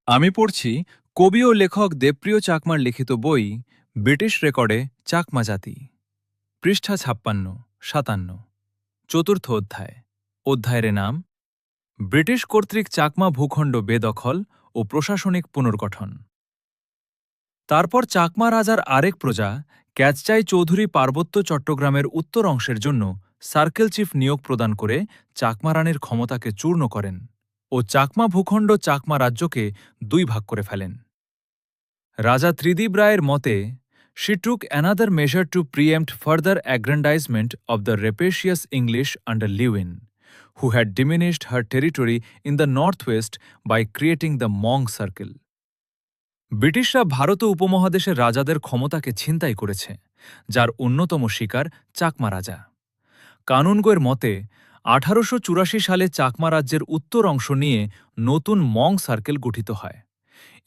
আমি পড়ছি কবি ও লেখক দেবপ্রিয় চাকমার লিখিত বই ব্রিটিশ রেকর্ডে চাকমা জাতি, পৃষ্ঠা ৫৬-৫৭, চতুর্থ অধ্যায়। অধ্যায়ের নাম ব্রিটিশ কর্তৃক চাকমা ভূখণ্ড বেদখল ও প্রশাসনিক পুনর্গঠন। তারপর চাকমা রাজার আরেক প্রজা ক্যাচচাই চৌধুরী পার্বত্য চট্টগ্রামের উত্তর অংশের জন্য সার্কেল চিফ নিয়োগ প্রদান করে চাকমা রানীর ক্ষমতাকে চূর্ণ করেন ও চাকমা ভূখণ্ড চাকমা রাজ্যকে দুই ভাগ করে ফেলেন। রাজা ত্রিদিব রায়ের মতে, she took another measure to preempt further aggrandizement of the rapacious English under Lewin, who had diminished her territory in the northwest by creating the Mong Circle. ব্রিটিশরা ভারত উপমহাদেশের রাজাদের ক্ষমতাকে ছিনতাই করেছে, যার অন্যতম শিকার চাকমা রাজা। কানুনগোয়ের মতে ১৮৮৪ সালে চাকমা রাজ্যের উত্তর অংশ নিয়ে নতুন মং সার্কেল গঠিত হয়।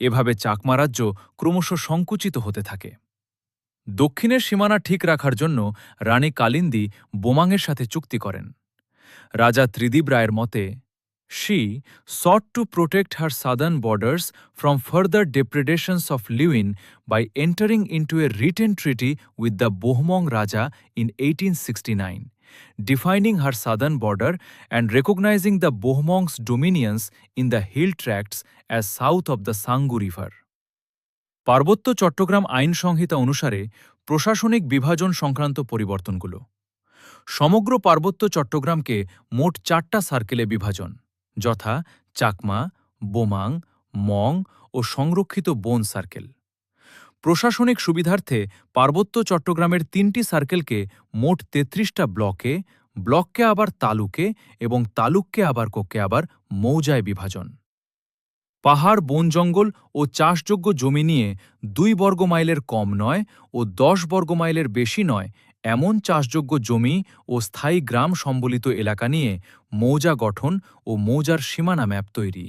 এভাবে চাকমা রাজ্য ক্রমশ সংকুচিত হতে থাকে। দক্ষিণের সীমানা ঠিক রাখার জন্য রানী কালিন্দী বোমাংয়ের সাথে চুক্তি করেন। রাজা ত্রিদিব রায়ের মতে, she sought to protect her southern borders from further depredations of Lewin by entering into a written treaty with the Bohmong Raja in 1869, defining her southern border and recognizing the Bohmong's dominions in the hill tracts as south of the Sangu River. পার্বত্য চট্টগ্রাম আইন সংহিতা অনুসারে প্রশাসনিক বিভাজন সংক্রান্ত পরিবর্তনগুলো: সমগ্র পার্বত্য চট্টগ্রামকে মোট ৪টা সার্কেলে বিভাজন, যথা চাকমা, বোমাং, মং ও সংরক্ষিত বন সার্কেল। প্রশাসনিক সুবিধার্থে পার্বত্য চট্টগ্রামের ৩টি সার্কেলকে মোট ৩৩টা ব্লকে, ব্লককে আবার তালুকে এবং তালুককে আবার কোককে আবার মৌজায় বিভাজন। পাহাড়, বন জঙ্গল ও চাষযোগ্য জমি নিয়ে ২ বর্গমাইলের কম নয় ও ১০ বর্গমাইলের বেশি নয় এমন চাষযোগ্য জমি ও স্থায়ী গ্রাম সম্বলিত এলাকা নিয়ে মৌজা গঠন ও মৌজার সীমানা ম্যাপ তৈরি।